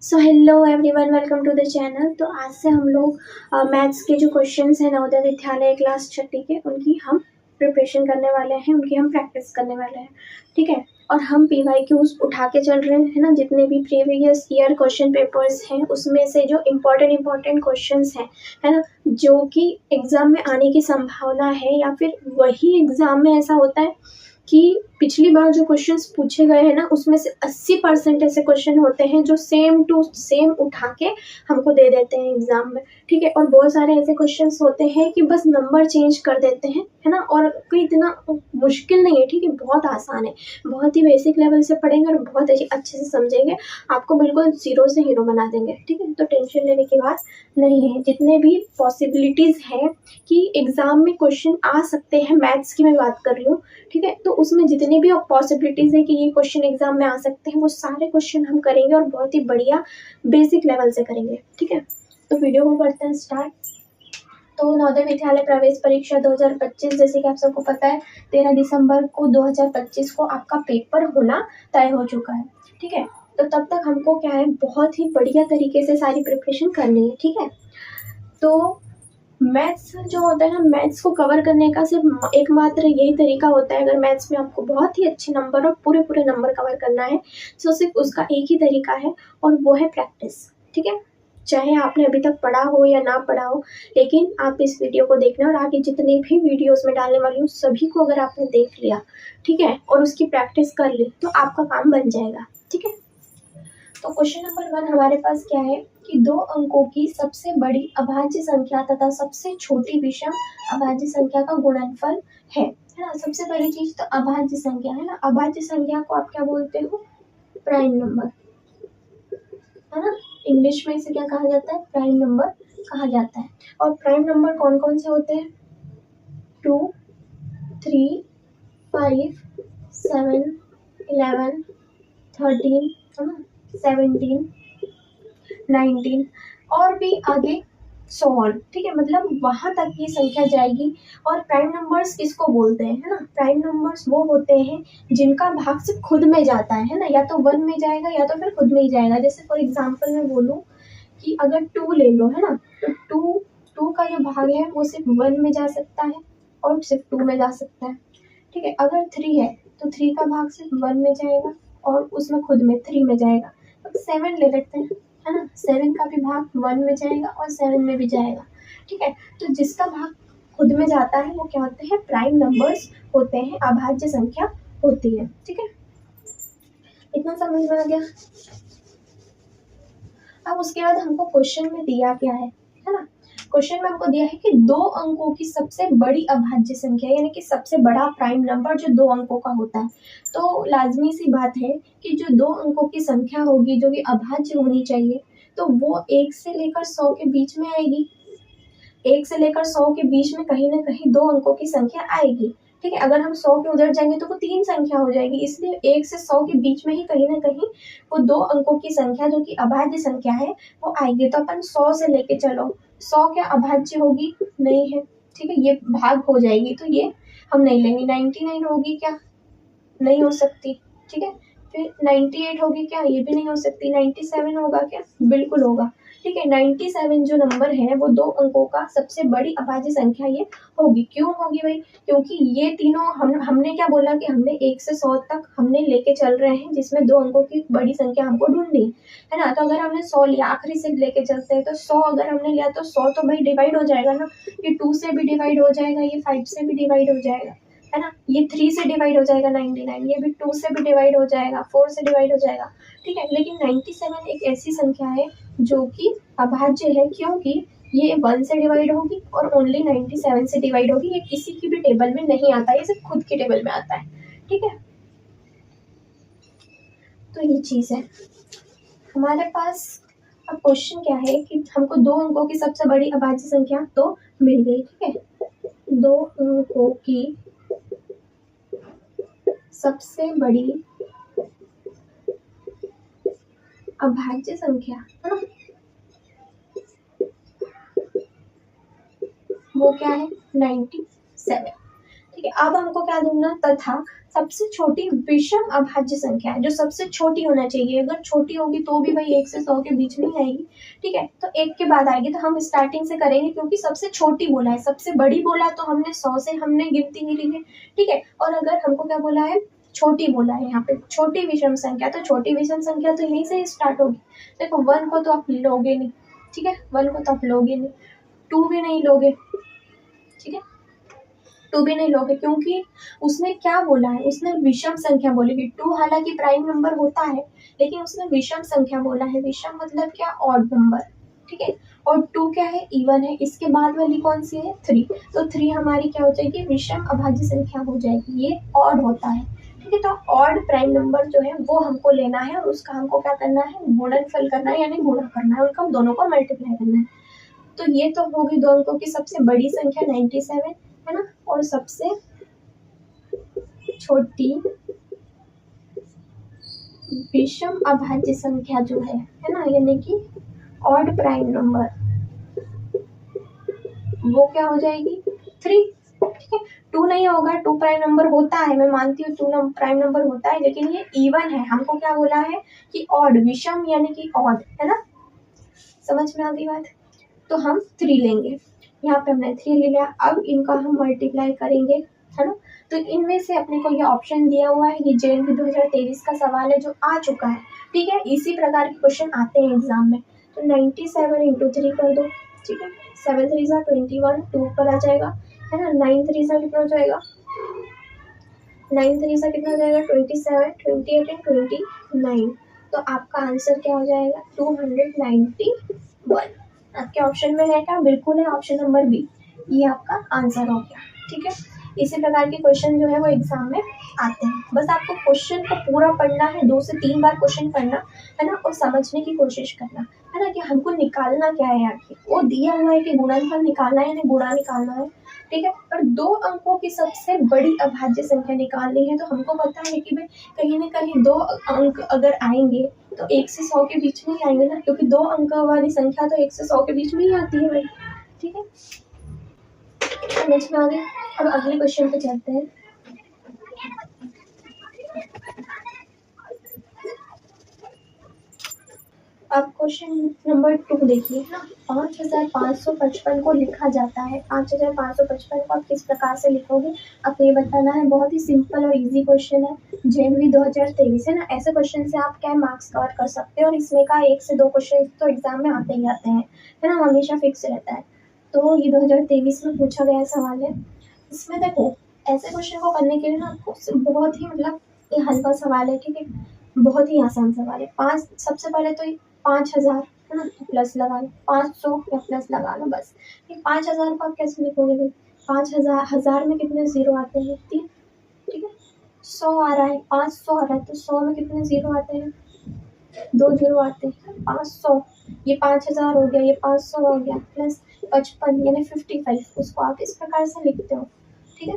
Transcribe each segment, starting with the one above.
So hello everyone, welcome to the channel. तो आज से हम लोग मैथ्स के जो क्वेश्चंस हैं नवोदय विद्यालय क्लास छठी के, उनकी हम प्रिपरेशन करने वाले हैं, उनकी हम प्रैक्टिस करने वाले हैं। ठीक है। और हम PYQs उठा के चल रहे हैं ना, जितने भी प्रीवियस ईयर क्वेश्चन पेपर्स हैं उसमें से जो इम्पोर्टेंट क्वेश्चंस हैं, है ना, जो कि एग्ज़ाम में आने की संभावना है, या फिर वही एग्ज़ाम में ऐसा होता है कि पिछली बार जो क्वेश्चंस पूछे गए हैं ना, उसमें से 80% ऐसे क्वेश्चन होते हैं जो सेम टू सेम उठा के हमको दे देते हैं एग्जाम में। ठीक है। और बहुत सारे ऐसे क्वेश्चंस होते हैं कि बस नंबर चेंज कर देते हैं, है ना, और कोई इतना मुश्किल नहीं है। ठीक है, बहुत आसान है, बहुत ही बेसिक लेवल से पढ़ेंगे और बहुत अच्छे से समझेंगे, आपको बिल्कुल जीरो से हीरो बना देंगे। ठीक है, तो टेंशन लेने की बात नहीं है। जितने भी पॉसिबिलिटीज हैं कि एग्जाम में क्वेश्चन आ सकते हैं, मैथ्स की मैं बात कर रही हूँ, ठीक है, तो उसमें जितनी भी पॉसिबिलिटीज है कि ये क्वेश्चन एग्जाम में आ सकते हैं, वो सारे क्वेश्चन हम करेंगे और बहुत ही बढ़िया बेसिक लेवल से करेंगे। ठीक है, तो वीडियो को करते हैं स्टार्ट। तो नवोदय विद्यालय प्रवेश परीक्षा 2025, जैसे कि आप सबको पता है 13 दिसंबर को 2025 को आपका पेपर होना तय हो चुका है। ठीक है, तो तब तक हमको क्या है, बहुत ही बढ़िया तरीके से सारी प्रिपरेशन करनी है। ठीक है, तो मैथ्स जो होता है ना, मैथ्स को कवर करने का सिर्फ एकमात्र यही तरीका होता है। अगर मैथ्स में आपको बहुत ही अच्छे नंबर और पूरे पूरे नंबर कवर करना है, तो सिर्फ उसका एक ही तरीका है, और वो है प्रैक्टिस। ठीक है, चाहे आपने अभी तक पढ़ा हो या ना पढ़ा हो, लेकिन आप इस वीडियो को देखना, और आगे जितने भी वीडियोस में डालने वाली हूँ सभी को अगर आपने देख लिया, ठीक है, और उसकी प्रैक्टिस कर ली, तो आपका काम बन जाएगा। ठीक है, तो क्वेश्चन नंबर 1 हमारे पास क्या है कि दो अंकों की सबसे बड़ी अभाज्य संख्या तथा सबसे छोटी विषम अभाज्य संख्या का गुणनफल है ना। सबसे बड़ी चीज तो अभाज्य संख्या है ना। अभाज्य संख्या को आप क्या बोलते हो? प्राइम नंबर, है ना। इंग्लिश में इसे क्या कहा जाता है? प्राइम नंबर कहा जाता है। और प्राइम नंबर कौन कौन से होते हैं? 2, 3, 5, 7, 11, 13, है ना, 17, 19 और भी आगे सो ऑन। ठीक है, मतलब वहां तक ये संख्या जाएगी। और प्राइम नंबर्स किसको बोलते हैं, है ना? प्राइम नंबर्स वो होते हैं जिनका भाग सिर्फ खुद में जाता है ना, या तो 1 में जाएगा या तो फिर खुद में ही जाएगा। जैसे फॉर एग्जांपल मैं बोलूं कि अगर 2 ले लो, है ना, तो 2 का जो भाग है वो सिर्फ 1 में जा सकता है और सिर्फ 2 में जा सकता है। ठीक है, अगर 3 है तो 3 का भाग सिर्फ 1 में जाएगा और उसमें खुद में 3 में जाएगा। अब 7 ले लेते हैं, है ना, 7 का भी भाग 1 में जाएगा और 7 में भी जाएगा। ठीक है, तो जिसका भाग खुद में जाता है वो क्या होते हैं? प्राइम नंबर्स होते हैं, अभाज्य संख्या होती है। ठीक है, इतना समझ में आ गया। अब उसके बाद हमको क्वेश्चन में दिया क्या है ना। क्वेश्चन में हमको दिया है कि दो अंकों की सबसे बड़ी अभाज्य संख्या, यानी कि सबसे बड़ा प्राइम नंबर जो 2 अंकों का होता है। तो लाजमी सी बात है कि जो 2 अंकों की संख्या होगी जो कि अभाज्य होनी चाहिए, तो वो 1 से लेकर 100 के बीच में आएगी। 1 से लेकर 100 के बीच में कहीं ना कहीं 2 अंकों की संख्या आएगी। ठीक है, अगर हम 100 के उधर जाएंगे तो वो 3 संख्या हो जाएगी, इसलिए 1 से 100 के बीच में ही कहीं ना कहीं वो 2 अंकों की संख्या जो कि अभाज्य संख्या है वो आएगी। तो अपन 100 से लेके चलो, 100 क्या अभाज्य होगी? नहीं है। ठीक है, ये भाग हो जाएगी, तो ये हम नहीं लेंगे। 99 होगी क्या? नहीं हो सकती। ठीक है, फिर 98 होगी क्या? ये भी नहीं हो सकती। 97 होगा क्या? बिल्कुल होगा। ठीक है, 97 जो नंबर है वो 2 अंकों का सबसे बड़ी अभाज्य संख्या ये होगी। क्यों होगी भाई? क्योंकि ये तीनों हमने क्या बोला कि हमने 1 से 100 तक हमने लेके चल रहे हैं, जिसमें 2 अंकों की बड़ी संख्या हमको ढूंढनी है ना। तो अगर हमने 100 लिया, आखिरी से लेके चलते हैं, तो 100 अगर हमने लिया तो 100 तो भाई डिवाइड हो जाएगा ना। ये 2 से भी डिवाइड हो जाएगा, ये 5 से भी डिवाइड हो जाएगा, है ना, ये 3 से डिवाइड हो जाएगा 99, ये भी 2 से भी डिवाइड हो जाएगा, 4 से डिवाइड हो जाएगा। ठीक है, लेकिन 97 एक ऐसी संख्या है जो कि अभाज्य है, क्योंकि ये 1 से डिवाइड होगी और ओनली 97 से डिवाइड होगी। ये किसी की भी टेबल में नहीं आता, ये सिर्फ खुद की टेबल में आता है। ठीक है, तो ये चीज है हमारे पास। अब क्वेश्चन क्या है कि हमको 2 अंकों की सबसे बड़ी अभाज्य संख्या तो मिल गई। ठीक है, 2 अंकों की सबसे बड़ी अभाज्य संख्या, है ना, वो क्या है? 97। ठीक है, अब हमको क्या ढूंढना, तथा सबसे छोटी विषम अभाज्य संख्या है जो सबसे छोटी होना चाहिए। अगर छोटी होगी तो भी भाई 1 से 100 के बीच में ही आएगी। ठीक है, तो 1 के बाद आएगी, तो हम स्टार्टिंग से करेंगे क्योंकि सबसे छोटी बोला है, सबसे बड़ी बोला तो हमने 100 से हमने गिनती नहीं ली है। ठीक है, और अगर हमको क्या बोला है, छोटी बोला है यहाँ पे, छोटी विषम संख्या, तो छोटी विषम संख्या तो यहीं से स्टार्ट होगी। देखो 1 को तो आप लोगे नहीं, ठीक है, 1 को तो आप लोगे नहीं, 2 भी नहीं लोगे, ठीक है, 2 भी नहीं लोगे क्योंकि उसने क्या बोला है, उसने विषम संख्या बोली है। 2 हालांकि प्राइम नंबर होता है लेकिन उसने विषम संख्या बोला है। विषम मतलब क्या, ऑड नंबर। ठीक है, और 2 क्या है, इवन है। इसके बाद वाली कौन सी है, 3, तो 3 हमारी क्या हो जाएगी, विषम अभाज्य संख्या हो जाएगी, ये ऑड होता है। ठीक है, तो ऑड प्राइम नंबर जो है वो हमको लेना है और उसका हमको क्या करना है, गुणनफल करना है, यानी गुणा करना है, उनका दोनों को मल्टीप्लाई करना है। तो ये तो होगी दो अंकों की सबसे बड़ी संख्या 97, है ना, और सबसे छोटी विषम अभाज्य संख्या जो है ना, यानी कि ऑड प्राइम नंबर, वो क्या हो जाएगी, 3। ठीक है, 2 नहीं होगा, 2 प्राइम नंबर होता है, मैं मानती हूँ 2 प्राइम नंबर होता है, लेकिन ये इवन है। हमको क्या बोला है कि ऑड, विषम यानी कि ऑड, है ना, समझ में आ गई बात। तो हम 3 लेंगे, यहाँ पे हमने 3 ले लिया। अब इनका हम मल्टीप्लाई करेंगे, है ना, तो इनमें से अपने को ये ऑप्शन दिया हुआ है, ये जेएनवी 2023 का सवाल है जो आ चुका है। ठीक है, इसी प्रकार के क्वेश्चन आते हैं एग्जाम में। तो 97 इंटू 3 कर दो, ठीक है, 7 3 सा 21, 2 पर आ जाएगा, है ना, 9 3 सा कितना हो जाएगा, 9 3 सा कितना हो जाएगा, 27, 28 एंड 29। तो आपका आंसर क्या हो जाएगा, 291। आपके ऑप्शन में है क्या, बिल्कुल है, ऑप्शन नंबर बी, ये आपका आंसर हो गया। ठीक है, इसी प्रकार के क्वेश्चन जो है वो एग्जाम में आते हैं। बस आपको क्वेश्चन को पूरा पढ़ना है, 2 से 3 बार क्वेश्चन पढ़ना है ना, और समझने की कोशिश करना है ना, कि हमको निकालना क्या है आखिर। वो दिया हुआ है कि गुणनफल निकालना है या गुणा निकालना है। ठीक है, पर 2 अंकों की सबसे बड़ी अभाज्य संख्या निकालनी है, तो हमको पता है कि भाई कहीं ना कहीं 2 अंक अगर आएंगे तो 1 से 100 के बीच में ही आएंगे ना, क्योंकि 2 अंक वाली संख्या तो 1 से 100 के बीच में ही आती है भाई। ठीक है, समझ में आ गई। अब अगले क्वेश्चन पे चलते हैं। अब क्वेश्चन नंबर 2 देखिए ना, 5555 को लिखा जाता है। 5555 को आप किस प्रकार से लिखोगे, आपको ये बताना है। बहुत ही सिंपल और इजी क्वेश्चन है, जेएनवी 2023 है ना। ऐसे क्वेश्चन से आप क्या मार्क्स कवर कर सकते हो, और इसमें का 1 से 2 क्वेश्चन तो एग्जाम में आते ही आते हैं, है ना, हमेशा फिक्स रहता है। तो ये 2023 में पूछा गया सवाल है। इसमें देखो, ऐसे क्वेश्चन को करने के लिए ना आपको बहुत ही मतलब ये हल्का सवाल है, ठीक है, बहुत ही आसान सवाल है। 5 सबसे पहले तो 5000 है ना, प्लस लगा लो, 500 या प्लस लगा लो बस। ये 5000 को आप कैसे लिखोगे भाई, 5000 में कितने जीरो आते हैं, 3। ठीक है, 100 आ रहा है, 500 आ रहा है, तो 100 में कितने जीरो आते हैं, 2 जीरो आते हैं। 500, ये 5000 हो गया, ये 500 हो गया, प्लस 55 यानी 55, उसको आप इस प्रकार से लिखते हो। ठीक है,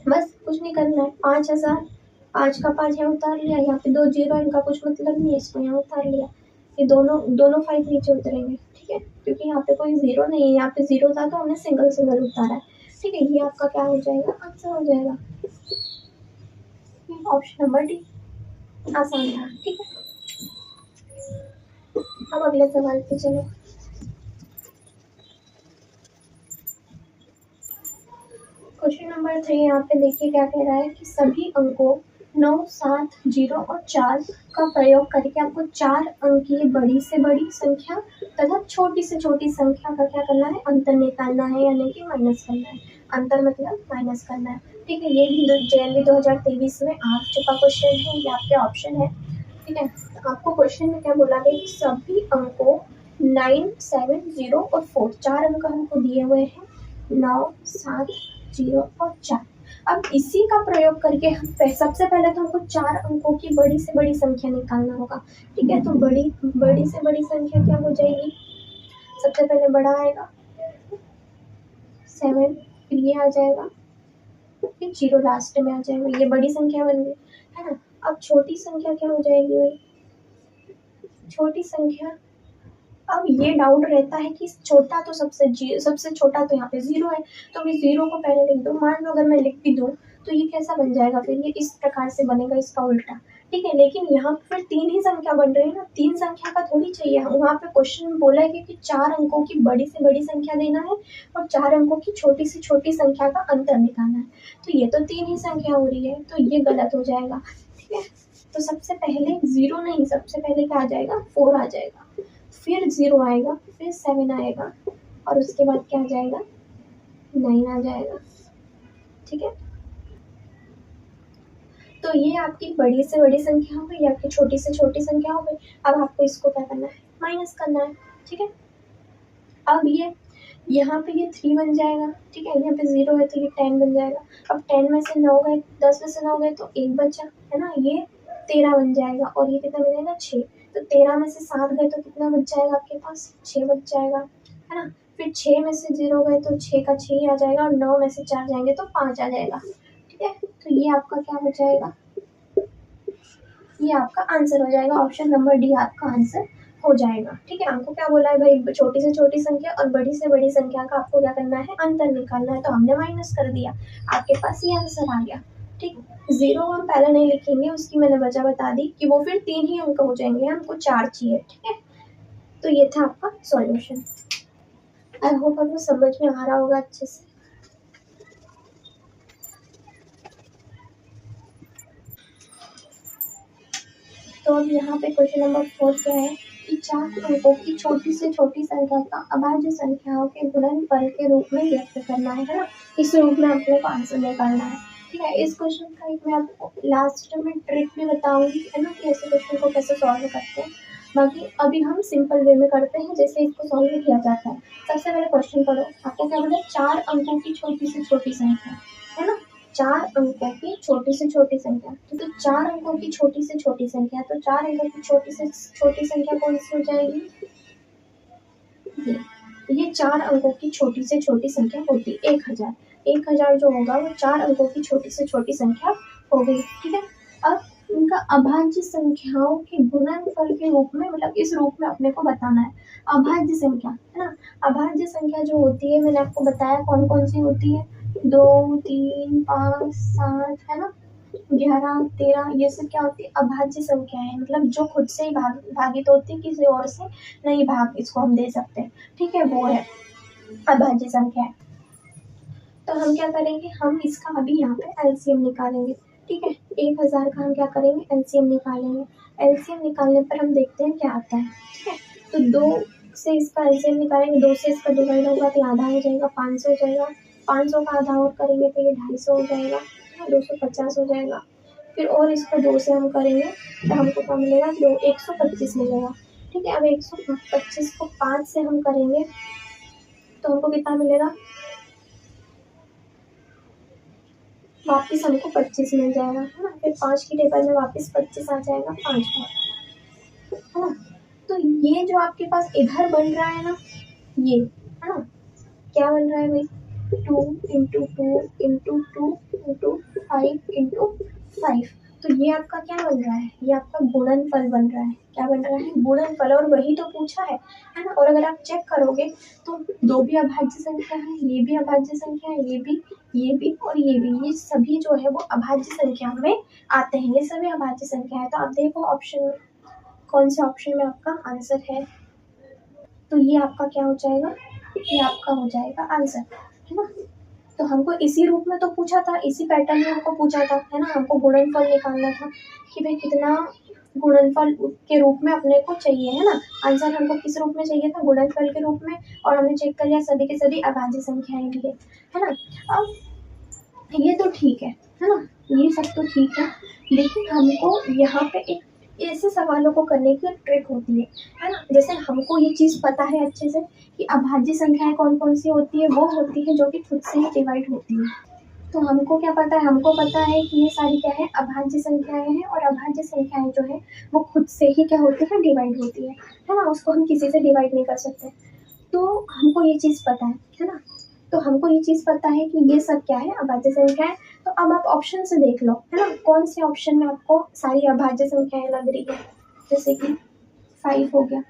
बस कुछ नहीं करना है। 5000, 5 का 5 यहाँ उतार लिया, यहाँ पे 2 जीरो, इनका कुछ मतलब नहीं है, इसको यहाँ उतार लिया। ये दोनों 5 नीचे उतरेंगे, ठीक है, क्योंकि यहाँ पे कोई जीरो नहीं है, यहाँ पे जीरो था तो हमने सिंगल सिंगल उतारा है। ठीक है, ये आपका क्या हो जाएगा, आंसर हो जाएगा। ऑप्शन नंबर डी आसान था। ठीक है, अब अगले सवाल पे चलो। क्वेश्चन नंबर 3 यहाँ पे देखिए क्या कह रहा है कि सभी अंकों 9, 7, 0 और 4 का प्रयोग करके आपको 4 अंक की बड़ी से बड़ी संख्या तथा छोटी से छोटी संख्या का क्या करना है, अंतर निकालना है, यानी कि माइनस करना है। अंतर मतलब माइनस करना है। ठीक है, ये भी जेएनवी 2023 में आ चुका क्वेश्चन है, ये आपके ऑप्शन है। ठीक है, तो आपको क्वेश्चन में क्या बोला गया कि सभी अंकों 9, 7, 0 और 4, 4 अंक हमको दिए हुए हैं, 9, 7, 0 और 4। अब इसी का प्रयोग करके हम सबसे पहले तो हमको 4 अंकों की बड़ी से बड़ी संख्या निकालना होगा। ठीक है, तो बड़ी से बड़ी संख्या क्या हो जाएगी, सबसे पहले बड़ा आएगा 7, फिर ये आ जाएगा, फिर 0 लास्ट में आ जाएगा, ये बड़ी संख्या बन गई, है ना। अब छोटी संख्या क्या हो जाएगी भाई, छोटी संख्या अब ये डाउट रहता है कि छोटा तो सबसे छोटा तो यहाँ पे 0 है, तो मैं 0 को पहले लिख दूँ। मान लो अगर मैं लिख भी दूँ तो ये कैसा बन जाएगा, फिर ये इस प्रकार से बनेगा, इसका उल्टा। ठीक है, लेकिन यहाँ पे फिर 3 ही संख्या बन रही है ना, 3 संख्या का थोड़ी चाहिए। वहाँ पे क्वेश्चन में बोला है कि 4 अंकों की बड़ी से बड़ी संख्या देना है और 4 अंकों की छोटी से छोटी संख्या का अंतर निकालना है। तो ये तो 3 ही संख्या हो रही है, तो ये गलत हो जाएगा। ठीक है, तो सबसे पहले 0 नहीं, सबसे पहले क्या आ जाएगा, 4 आ जाएगा, फिर 0 आएगा, फिर 7 आएगा और उसके बाद क्या आ जाएगा, 9 आ जाएगा। ठीक है, तो ये आपकी बड़ी से बड़ी संख्या हो गई, आपकी छोटी से छोटी संख्या हो गई। अब आपको इसको क्या करना है, माइनस करना है। ठीक है, अब ये यहाँ पे ये 3 बन जाएगा। ठीक है, यहाँ पे 0 है तो ये 10 बन जाएगा। अब 10 में से 9 गए, 10 में से 9 गए तो 1 बचा, है ना, ये 13 बन जाएगा। और ये कितना बनेगा, 6। तो 13 में से 7 गए तो कितना बच जाएगा आपके पास, 6 बच जाएगा, है ना। फिर 6 में से 0 गए तो 6 का 6 ही आ जाएगा, और 9 में से 4 जाएंगे तो 5 आ जाएगा। ठीक है, तो ये आपका क्या हो जाएगा, ये आपका आंसर हो जाएगा। ऑप्शन नंबर डी आपका आंसर हो जाएगा। ठीक है, हमको क्या बोला है भाई, छोटी से छोटी संख्या और बड़ी से बड़ी संख्या का आपको क्या करना है, अंतर निकालना है। तो हमने माइनस कर दिया, आपके पास ये आंसर आ गया। ठीक, 0 हम पहले नहीं लिखेंगे, उसकी मैंने वजह बता दी कि वो फिर 3 ही अंक हो जाएंगे, हमको 4 चाहिए। ठीक है, तो ये था आपका सॉल्यूशन। आई होप आपको समझ में आ रहा होगा अच्छे से। तो अब यहाँ पे क्वेश्चन नंबर 4 क्या है कि 4 अंकों की छोटी से छोटी संख्या का अभाज्य संख्याओं के गुणनफल के रूप में व्यक्त करना है ना। इस रूप में अपने को आंसर निकालना है। ठीक है, इस क्वेश्चन का एक मैं आपको लास्ट में ट्रिक भी बताऊंगी, है ना, कि ऐसे क्वेश्चन को कैसे सॉल्व करते हैं। बाकी अभी हम सिंपल वे में करते हैं जैसे इसको सॉल्व किया जाता है। सबसे पहले क्वेश्चन पढ़ो, आपको क्या बोला, 4 अंकों की छोटी से छोटी संख्या, है ना, 4 अंकों की छोटी से छोटी संख्या। तो 4 अंकों की छोटी से छोटी संख्या, तो 4 अंकों की छोटी से छोटी संख्या कौन सी हो जाएगी, ये 4 अंकों की छोटी से छोटी संख्या होती है 1000। 1000 जो होगा वो 4 अंकों की छोटी से छोटी संख्या हो गई। ठीक है, अब इनका अभाज्य संख्याओं के गुणनफल के रूप में, मतलब इस रूप में अपने को बताना है। अभाज्य संख्या, है ना, अभाज्य संख्या जो होती है मैंने आपको बताया कौन कौन सी होती है, 2, 3, 5, 7, है ना, 11, 13, ये सब क्या होती है, अभाज्य संख्या है। मतलब जो खुद से ही भागित होती है, किसी और से नहीं भाग इसको हम दे सकते हैं। ठीक है, वो है अभाज्य संख्या है। तो हम क्या करेंगे, हम इसका अभी यहाँ पे एलसीएम निकालेंगे। ठीक है, 1000 का हम क्या करेंगे, एलसीएम निकालेंगे। एलसीएम निकालने पर हम देखते हैं क्या आता है। ठीक है, तो 2 से इसका एलसीएम निकालेंगे, 2 से इसका डिवाइड होगा तो आधा हो जाएगा, 500 हो जाएगा। 500 का आधा और करेंगे तो ये 250 हो जाएगा, 250 हो जाएगा। फिर और इसको 2 से हम करेंगे तो हमको क्या मिलेगा, 125 मिलेगा। ठीक है, अब 125 को 5 से हम करेंगे तो हमको कितना मिलेगा, वापिस हमको 25 मिल जाएगा, है ना। फिर 5 की टेबल में वापिस 25 आ जाएगा 5 बार, है ना। तो ये जो आपके पास इधर बन रहा है ना, ये, है ना, क्या बन रहा है भाई, 2 इंटू 2 इंटू 2 इंटू 5 इंटू 5। तो ये आपका क्या बन रहा है, ये आपका गुणनफल बन रहा है। क्या बन रहा है, गुणनफल। और वही तो पूछा है ना। और अगर आप चेक करोगे तो 2 भी अभाज्य संख्या है, ये भी अभाज्य संख्या है, ये भी और ये भी, ये सभी जो है वो अभाज्य संख्या में आते हैं। ये सभी अभाज्य संख्या है। तो आप देखो ऑप्शन में कौन से ऑप्शन में आपका आंसर है। तो ये आपका क्या हो जाएगा, ये आपका हो जाएगा आंसर, है ना। तो हमको इसी रूप में तो पूछा था, इसी पैटर्न में हमको पूछा था, है ना। हमको गुणनफल निकालना था कि भाई कितना गुणनफल के रूप में अपने को चाहिए, है ना। आंसर हमको किस रूप में चाहिए था, गुणनफल के रूप में। और हमने चेक कर लिया सभी के सभी अभाज्य संख्याएं भी है ना। अब ये तो ठीक है ना, ये सब तो ठीक है। लेकिन हमको यहाँ पे एक ऐसे सवालों को करने की ट्रिक होती है ना। जैसे हमको ये चीज़ पता है अच्छे से कि अभाज्य संख्याएं कौन कौन सी होती है, वो होती है जो कि खुद से ही डिवाइड होती है। तो हमको क्या पता है, हमको पता है कि ये सारी क्या है, अभाज्य संख्याएं हैं। और अभाज्य संख्याएं जो है वो खुद से ही क्या होती है, डिवाइड होती है ना। उसको हम किसी से डिवाइड नहीं कर सकते। तो हमको ये चीज़ पता है ना। तो हमको ये चीज़ पता है कि ये सब क्या है, अभाज्य संख्याएं। तो अब आप ऑप्शन से देख लो, है ना, कौन से ऑप्शन में आपको सारी अभाज्य संख्याएं लग रही है। जैसे कि 5 हो गया,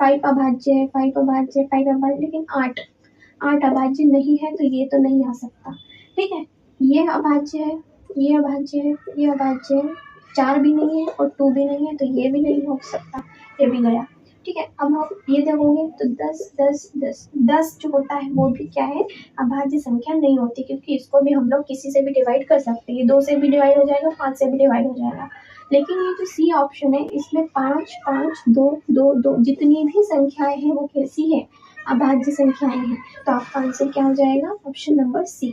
5 अभाज्य है, 5 अभाज्य, 5 अभाज्य, लेकिन 8 अभाज्य नहीं है, तो ये तो नहीं आ सकता। ठीक है, ये अभाज्य है, ये अभाज्य है, ये अभाज्य है, 4 भी नहीं है और 2 भी नहीं है, तो ये भी नहीं हो सकता, ये भी गया। ठीक है, अब आप ये देखोगे तो 10 10 10 10 जो होता है वो भी क्या है, अभाज्य संख्या नहीं होती, क्योंकि इसको भी हम लोग किसी से भी डिवाइड कर सकते हैं। 2 से भी डिवाइड हो जाएगा, 5 से भी डिवाइड हो जाएगा। लेकिन ये जो सी ऑप्शन है इसमें 5 5 2 2 2 जितनी भी संख्याएं हैं वो कैसी है, अभाज्य संख्याएं हैं। तो आपका आंसर क्या हो जाएगा, ऑप्शन नंबर सी।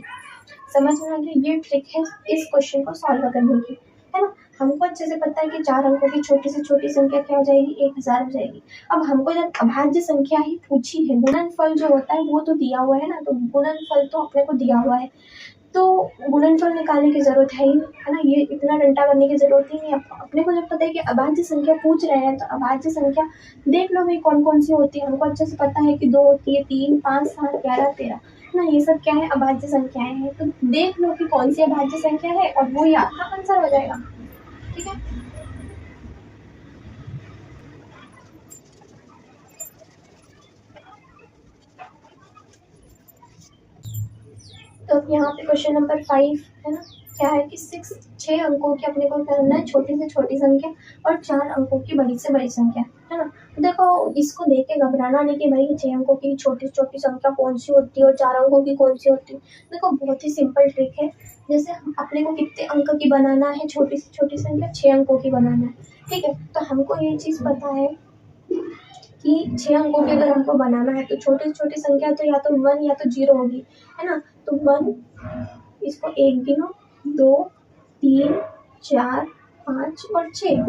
समझ में आ गया, ये ट्रिक है इस क्वेश्चन को सॉल्व करने की, है ना। हमको अच्छे से पता है कि 4 अंकों की छोटी से छोटी संख्या क्या हो जाएगी, 1000 हो जाएगी। अब हमको जब अभाज्य संख्या ही पूछी है, गुणनफल जो होता है वो तो दिया हुआ है ना, तो गुणनफल तो अपने को दिया हुआ है, तो गुणनफल निकालने की जरूरत है ही, है ना। ये इतना डंडा करने की जरूरत ही नहीं है। अपने को जब पता है कि अभाज्य संख्या पूछ रहे हैं, तो अभाज्य संख्या देख लो भाई कौन कौन सी होती है। हमको अच्छे से पता है कि 2 होती है, 3 5 7 11 13 ना, ये सब क्या है, अभाज्य संख्याएं हैं। तो देख लो कि कौन सी अभाज्य संख्या है और वो ही आपका आंसर हो जाएगा। ठीक है, तो यहाँ पे क्वेश्चन नंबर 5 है ना, क्या है कि 6 अंकों की अपने को करना है छोटी से छोटी संख्या और 4 अंकों की बड़ी से बड़ी संख्या, है ना। देखो इसको देख के घबराना नहीं कि भाई 6 अंकों की छोटी छोटी संख्या कौन सी होती है और 4 अंकों की कौन सी होती है। देखो बहुत ही सिंपल ट्रिक है। जैसे अपने को कितने अंक की बनाना है, छोटी से छोटी संख्या 6 अंकों की बनाना है। ठीक है, तो हमको ये चीज़ पता है कि 6 अंकों की अगर हमको बनाना है तो छोटी छोटी संख्या तो या तो 1 या तो 0 होगी, है ना। तो 1, इसको 1 गिनो, 2 3 4 5 और 6,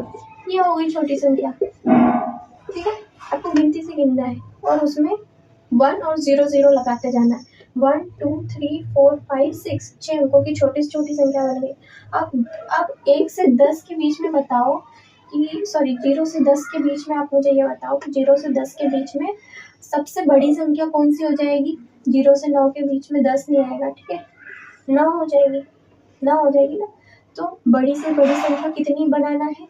ये हो गई छोटी संख्या। ठीक है, आपको गिनती से गिनना है और उसमें 1 और 0 0 लगाते जाना है। 1 2 3 4 5 6, 6 अंकों की छोटी से छोटी संख्या बन गई। अब 1 से 10 के बीच में बताओ कि 0 से 10 के बीच में आप मुझे ये बताओ कि 0 से 10 के बीच में सबसे बड़ी संख्या कौन सी हो जाएगी। 0 से 9 के बीच में 10 नहीं आएगा, ठीक है, 9 हो जाएगी, 9 हो जाएगी ना। तो बड़ी से बड़ी संख्या कितनी बनाना है,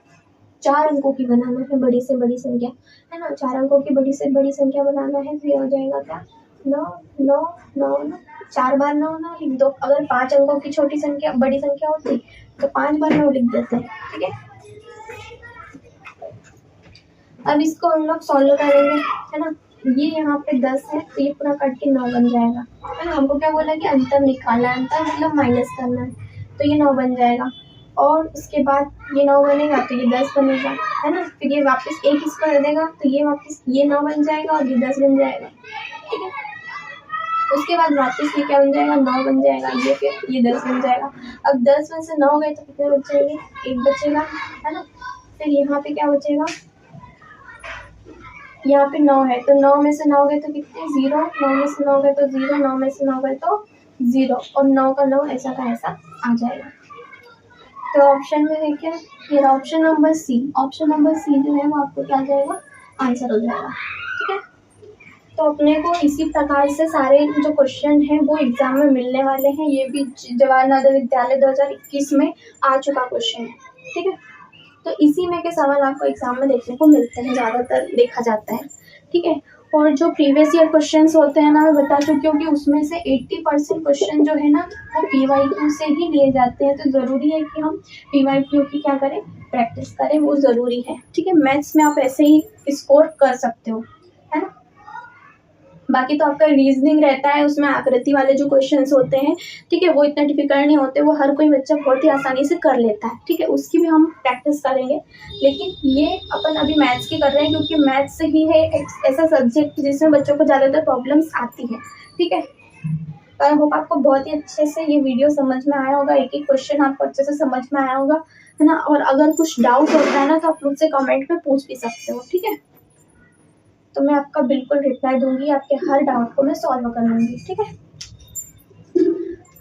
4 अंकों की बनाना है, बड़ी से बड़ी संख्या, है ना। 4 अंकों की बड़ी से बड़ी संख्या बनाना है, तो ये हो जाएगा क्या, 9 9 9 9, 4 बार 9 9 लिख दो। अगर 5 अंकों की छोटी संख्या बड़ी संख्या होती तो 5 बार 9 लिख देते हैं, ठीक है। अब इसको हम लोग सॉल्व करेंगे, है ना। ये यहाँ पे 10 है तो ये पूरा कट के 9 बन जाएगा, है ना। हमको क्या बोला कि अंतर निकालना है, अंतर मतलब माइनस करना है, तो ये 9 बन जाएगा। और उसके बाद ये 9 बनेगा तो ये 10 बनेगा, है ना। फिर ये वापस 1 इसको कर देगा तो ये वापस ये 9 बन जाएगा और ये 10 बन जाएगा, ठीक है। उसके बाद वापस ये क्या बन जाएगा, 9 बन जाएगा, ये फिर ये 10 बन जाएगा। अब 10 में से 9 गए तो कितने बचेंगे, 1 बचेगा, है ना। फिर यहाँ पे क्या बचेगा, यहाँ पे 9 है तो 9 में से 9 गए तो कितने, 0, 9 में से 9 गए तो 0, 9 में से 9 गए तो 0 और 9 का 9 ऐसा का ऐसा आ जाएगा। तो ऑप्शन में है क्या, ये option number C, option number C जो है वो आपको क्या आ जाएगा, आंसर हो जाएगा, ठीक है। तो अपने को इसी प्रकार से सारे जो क्वेश्चन हैं वो एग्जाम में मिलने वाले हैं। ये भी जवाहर नवोदय विद्यालय 2021 में आ चुका क्वेश्चन है, ठीक है। तो इसी में के सवाल आपको एग्जाम में देखने को मिलते हैं, ज़्यादातर देखा जाता है, ठीक है। और जो प्रीवियस ईयर क्वेश्चंस होते हैं ना, मैं बता चुकी हूँ कि उसमें से 80% क्वेश्चन जो है ना वो PYQ से ही लिए जाते हैं। तो ज़रूरी है कि हम PYQ की क्या करें, प्रैक्टिस करें, वो ज़रूरी है, ठीक है। मैथ्स में आप ऐसे ही स्कोर कर सकते हो, है ना। बाकी तो आपका रीजनिंग रहता है, उसमें आकृति वाले जो क्वेश्चंस होते हैं, ठीक है, वो इतना डिफिकल्ट नहीं होते, वो हर कोई बच्चा बहुत ही आसानी से कर लेता है, ठीक है। उसकी भी हम प्रैक्टिस करेंगे। लेकिन ये अपन अभी मैथ्स की कर रहे हैं क्योंकि मैथ्स ही है एक ऐसा सब्जेक्ट जिसमें बच्चों को ज़्यादातर प्रॉब्लम्स आती है, ठीक है। आई होप आपको बहुत ही अच्छे से ये वीडियो समझ में आया होगा, एक एक क्वेश्चन आपको अच्छे से समझ में आया होगा, है ना। और अगर कुछ डाउट होता है ना तो आप मुझसे कमेंट में पूछ भी सकते हो, ठीक है। तो मैं आपका बिल्कुल रिप्लाई दूंगी, आपके हर डाउट को मैं सॉल्व कर लूँगी, ठीक है।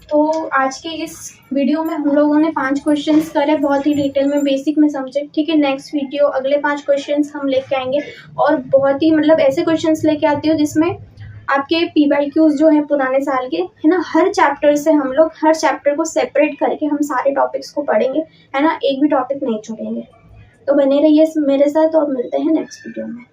तो आज के इस वीडियो में हम लोगों ने 5 क्वेश्चंस करे, बहुत ही डिटेल में, बेसिक में समझे, ठीक है। नेक्स्ट वीडियो अगले 5 क्वेश्चंस हम लेके आएंगे और बहुत ही मतलब ऐसे क्वेश्चंस लेके आती हूँ जिसमें आपके PYQs जो हैं पुराने साल के, है ना, हर चैप्टर से हम लोग हर चैप्टर को सेपरेट करके हम सारे टॉपिक्स को पढ़ेंगे, है ना, एक भी टॉपिक नहीं छोड़ेंगे। तो बने रहिए मेरे साथ और मिलते हैं नेक्स्ट वीडियो में।